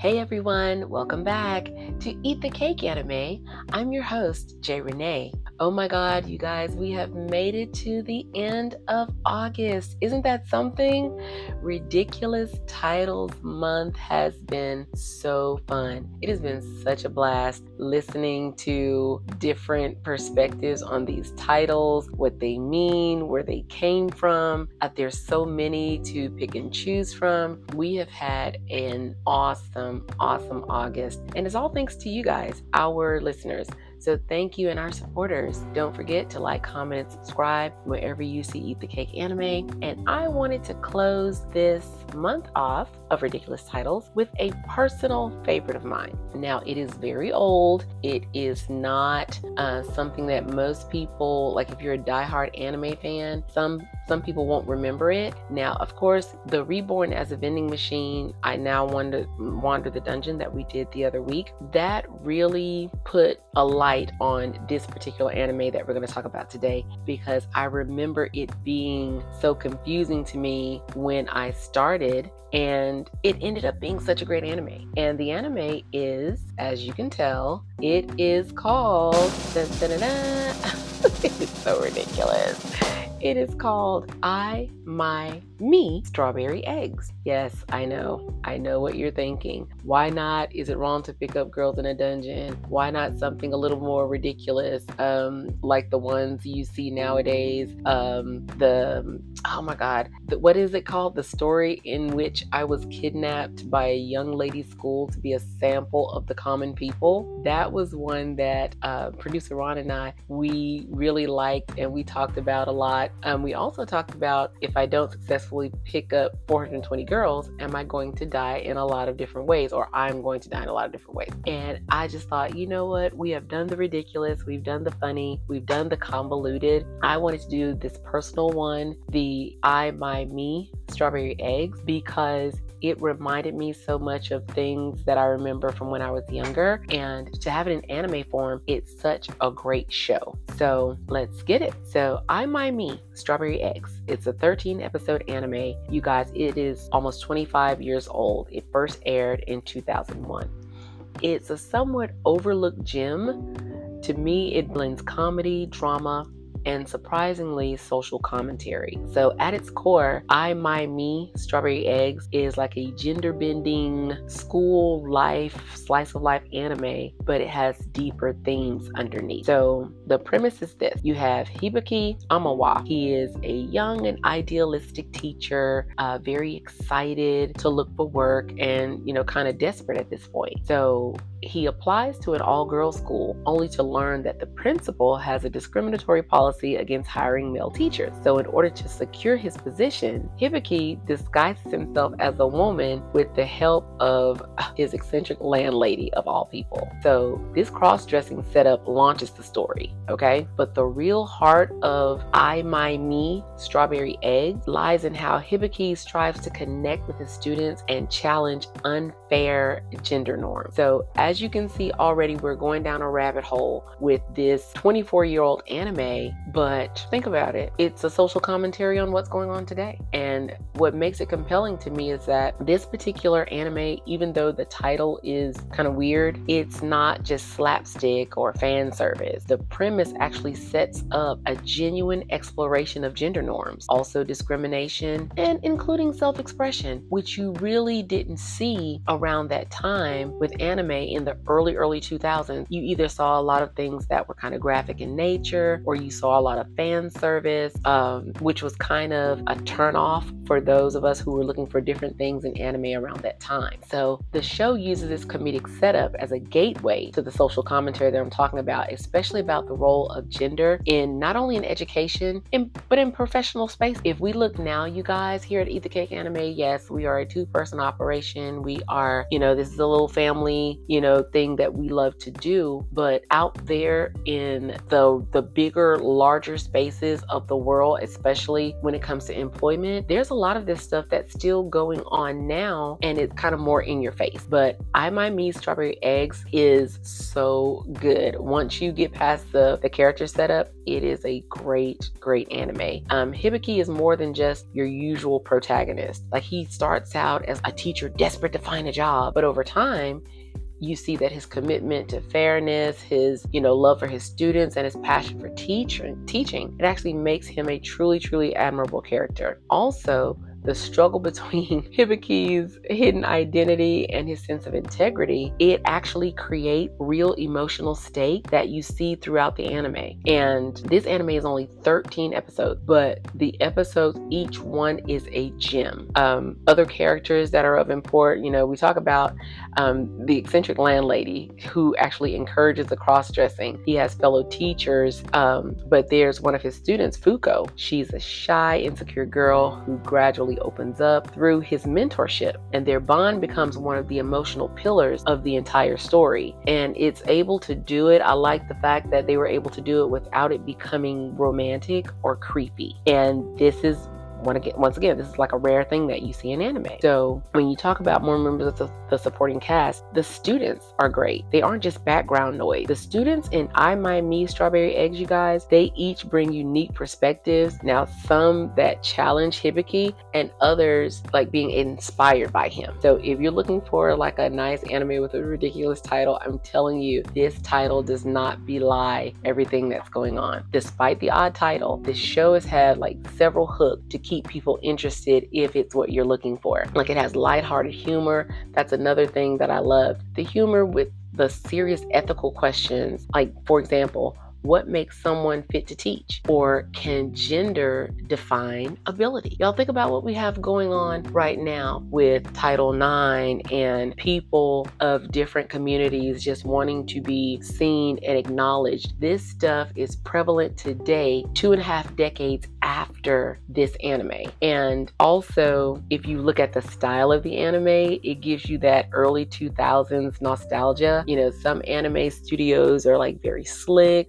Hey everyone, welcome back to Eat the Cake Anime. I'm your host, Jay Renee. Oh my God, you guys, we have made it to the end of August. Isn't that something? Ridiculous Titles Month has been so fun. It has been such a blast listening to different perspectives on these titles, what they mean, where they came from. There's so many to pick and choose from. We have had an awesome August, and it's all thanks to you guys, our listeners. So thank you and our supporters. Don't forget to like, comment, subscribe wherever you see Eat the Cake Anime. And I wanted to close this month off of Ridiculous Titles with a personal favorite of mine. Now, it is very old. It is not something that most people, like if you're a diehard anime fan, some people won't remember it. Now, of course, the Reborn as a Vending Machine, I Now Wander the Dungeon that we did the other week, that really put a light on this particular anime that we're going to talk about today, because I remember it being so confusing to me when I started, and it ended up being such a great anime. And the anime is, as you can tell, it is called it's so ridiculous. It is called I, My, Me, Strawberry Eggs. Yes, I know what you're thinking. Why not? Is it wrong to pick up girls in a dungeon? Why not something a little more ridiculous, like the ones you see nowadays? What is it called? The story in which I was kidnapped by a young lady's school to be a sample of the common people. That was one that producer Ron and I, we really liked and we talked about a lot. We also talked about, if I don't successfully pick up 420 girls, am I going to die in a lot of different ways, or I'm going to die in a lot of different ways? And I just thought, you know what? We have done the ridiculous, we've done the funny, we've done the convoluted. I wanted to do this personal one, the I, My, Me, Strawberry Eggs, because it reminded me so much of things that I remember from when I was younger, and to have it in anime form, it's such a great show. So let's get it. So I, My, Me, Strawberry Eggs. It's a 13 episode anime. You guys, it is almost 25 years old. It first aired in 2001. It's a somewhat overlooked gem. To me, it blends comedy, drama, and surprisingly social commentary. So at its core, I, My, Me, Strawberry Eggs is like a gender-bending school life, slice of life anime, but it has deeper themes underneath. So the premise is this. You have Hibiki Amawa. He is a young and idealistic teacher, very excited to look for work and, kind of desperate at this point. So he applies to an all-girls school only to learn that the principal has a discriminatory policy against hiring male teachers. So in order to secure his position, Hibiki disguises himself as a woman with the help of his eccentric landlady of all people. So this cross-dressing setup launches the story, okay? But the real heart of I, My, Me, Strawberry Eggs lies in how Hibiki strives to connect with his students and challenge unfair gender norms. So as you can see already, we're going down a rabbit hole with this 24-year-old anime, but think about it. It's a social commentary on what's going on today. And what makes it compelling to me is that this particular anime, even though the title is kind of weird, it's not just slapstick or fan service. The premise actually sets up a genuine exploration of gender norms, also discrimination, and including self-expression, which you really didn't see around that time with anime in the early 2000s. You either saw a lot of things that were kind of graphic in nature, or you saw a lot of fan service, which was kind of a turnoff for those of us who were looking for different things in anime around that time. So the show uses this comedic setup as a gateway to the social commentary that I'm talking about, especially about the role of gender in not only in education, but in professional space. If we look now, you guys, here at Eat the Cake Anime, yes, we are a 2-person operation. We are, this is a little family, thing that we love to do, but out there in the bigger, larger larger spaces of the world, especially when it comes to employment, there's a lot of this stuff that's still going on now, and it's kind of more in your face. But I My Me Strawberry Eggs is so good. Once you get past the character setup, it is a great anime. Hibiki is more than just your usual protagonist. Like, he starts out as a teacher desperate to find a job, but over time, you see that his commitment to fairness, his, love for his students, and his passion for teaching, it actually makes him a truly admirable character. Also, the struggle between Hibiki's hidden identity and his sense of integrity, it actually creates real emotional stake that you see throughout the anime. And this anime is only 13 episodes, but the episodes, each one is a gem. Other characters that are of import, we talk about the eccentric landlady who actually encourages the cross-dressing. He has fellow teachers, but there's one of his students, Fuko. She's a shy, insecure girl who gradually opens up through his mentorship, and their bond becomes one of the emotional pillars of the entire story. And it's able to do it. I like the fact that they were able to do it without it becoming romantic or creepy. And this is once again, this is like a rare thing that you see in anime. So when you talk about more members of the supporting cast, the students are great. They aren't just background noise. The students in I My Me Strawberry Eggs, you guys, they each bring unique perspectives. Now, some that challenge Hibiki, and others like being inspired by him. So if you're looking for like a nice anime with a ridiculous title, I'm telling you, this title does not belie everything that's going on. Despite the odd title, this show has had like several hooks to keep people interested if it's what you're looking for. Like, it has lighthearted humor. That's another thing that I love. The humor with the serious ethical questions, like, for example, what makes someone fit to teach? Or can gender define ability? Y'all think about what we have going on right now with Title IX and people of different communities just wanting to be seen and acknowledged. This stuff is prevalent today, 2.5 decades after this anime. And also, if you look at the style of the anime, it gives you that early 2000s nostalgia. Some anime studios are like very slick.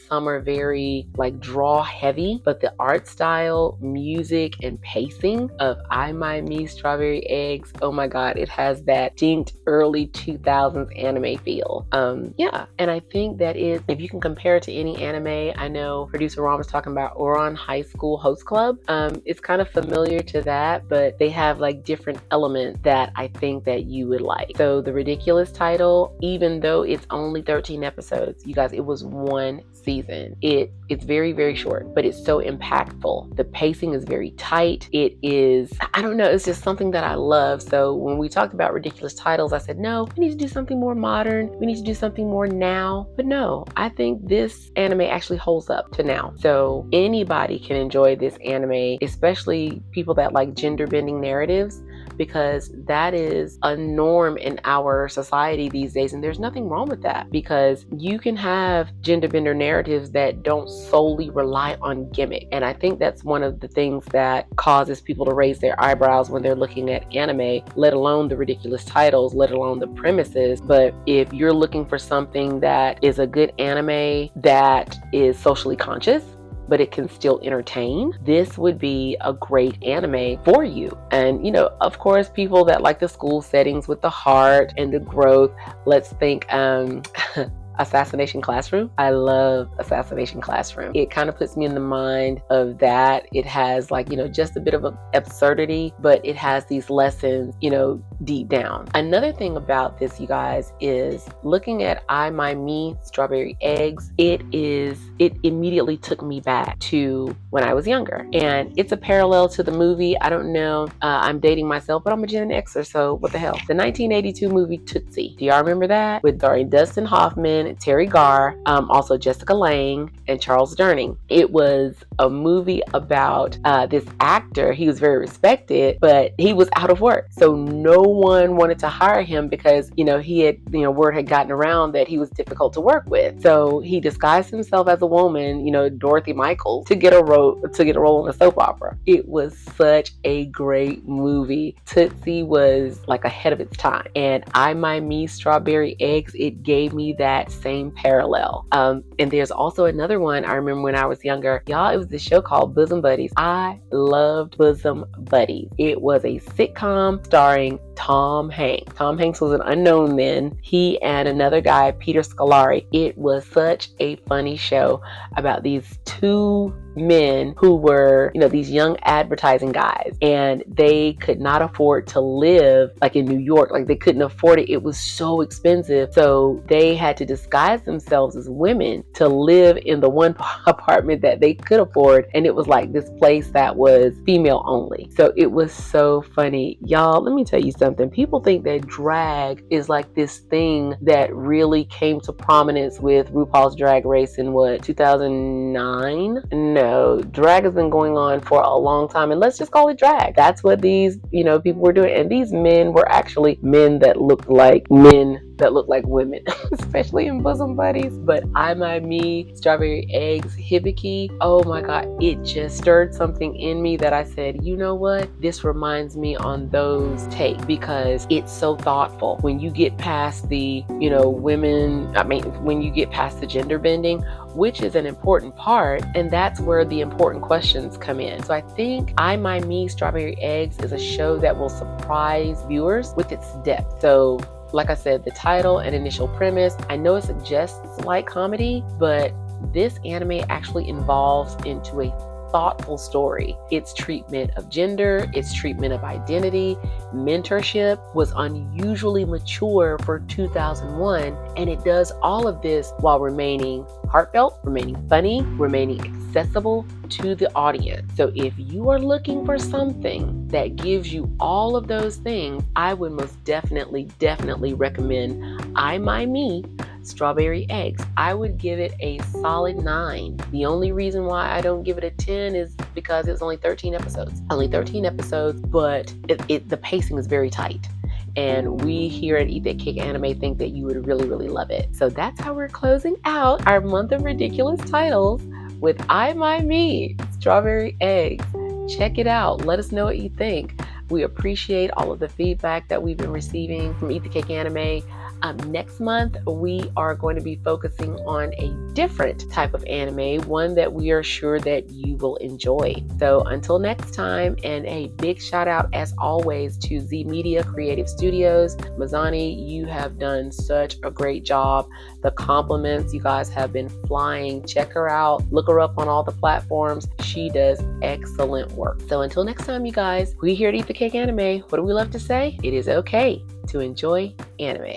Some are very like draw heavy, but the art style, music, and pacing of I My Me Strawberry Eggs, oh my God, it has that distinct early 2000s anime feel. And I think that if you can compare it to any anime, I know producer Ron was talking about Ouran High School Host Club. It's kind of familiar to that, but they have like different elements that I think that you would like. So the ridiculous title, even though it's only 13 episodes, you guys, it was one season. It's very short, but it's so impactful. The pacing is very tight. It is, I don't know, it's just something that I love. So when we talked about ridiculous titles, I said, no, we need to do something more modern. We need to do something more now. But no, I think this anime actually holds up to now. So anybody can enjoy this anime, especially people that like gender bending narratives, because that is a norm in our society these days. And there's nothing wrong with that, because you can have gender bender narratives that don't solely rely on gimmick. And I think that's one of the things that causes people to raise their eyebrows when they're looking at anime, let alone the ridiculous titles, let alone the premises. But if you're looking for something that is a good anime that is socially conscious, but it can still entertain, this would be a great anime for you. And of course, people that like the school settings with the heart and the growth, let's think Assassination Classroom. I love Assassination Classroom. It kind of puts me in the mind of that. It has just a bit of absurdity, but it has these lessons, deep down. Another thing about this, you guys, is looking at I My Me Strawberry Eggs. It immediately took me back to when I was younger. And it's a parallel to the movie. I don't know. I'm dating myself, but I'm a Gen Xer, so what the hell? The 1982 movie Tootsie. Do y'all remember that? With starring Dustin Hoffman, Terry Garr, also Jessica Lange, and Charles Durning. It was a movie about this actor. He was very respected, but he was out of work. So no one wanted to hire him because, he had, word had gotten around that he was difficult to work with. So he disguised himself as a woman, Dorothy Michaels, to get a role in a soap opera. It was such a great movie. Tootsie was like ahead of its time. And I, My, Me, Strawberry Eggs, it gave me that same parallel. And there's also another one I remember when I was younger. Y'all, it was this show called Bosom Buddies. I loved Bosom Buddies. It was a sitcom starring Tom Hanks. Tom Hanks was an unknown then. He and another guy, Peter Scolari. It was such a funny show about these two men who were, these young advertising guys, and they could not afford to live like in New York. Like they couldn't afford it. It was so expensive. So they had to disguise themselves as women to live in the one apartment that they could afford. And it was like this place that was female only. So it was so funny. Y'all, let me tell you something. People think that drag is like this thing that really came to prominence with RuPaul's Drag Race in 2009? No, drag has been going on for a long time, and let's just call it drag. That's what these, people were doing. And these men were actually men that looked like women, especially in Bosom Buddies. But I, My, Me, Strawberry Eggs, Hibiki, oh my God, it just stirred something in me that I said, you know what? This reminds me on those takes, because it's so thoughtful. When you get past the, when you get past the gender bending, which is an important part, and that's where the important questions come in. So I think I, My, Me, Strawberry Eggs is a show that will surprise viewers with its depth. So like I said, the title and initial premise, I know it suggests light comedy, but this anime actually evolves into a thoughtful story. Its treatment of gender, its treatment of identity, mentorship was unusually mature for 2001, and it does all of this while remaining heartfelt, remaining funny, remaining accessible to the audience. So if you are looking for something that gives you all of those things, I would most definitely recommend I, My, Me, Strawberry Eggs. I would give it a solid 9. The only reason why I don't give it a 10 is because it was only 13 episodes. But the pacing is very tight. And we here at Eat That Cake Anime think that you would really, really love it. So that's how we're closing out our month of ridiculous titles with I, My, Me, Strawberry Eggs. Check it out. Let us know what you think. We appreciate all of the feedback that we've been receiving from Eat the Cake Anime. Next month, we are going to be focusing on a different type of anime, one that we are sure that you will enjoy. So until next time, and a big shout out as always to Z Media Creative Studios. Mazani, you have done such a great job. The compliments, you guys have been flying. Check her out. Look her up on all the platforms. She does excellent work. So until next time, you guys, we here at Eat the Cake Anime, what do we love to say? It is okay to enjoy anime.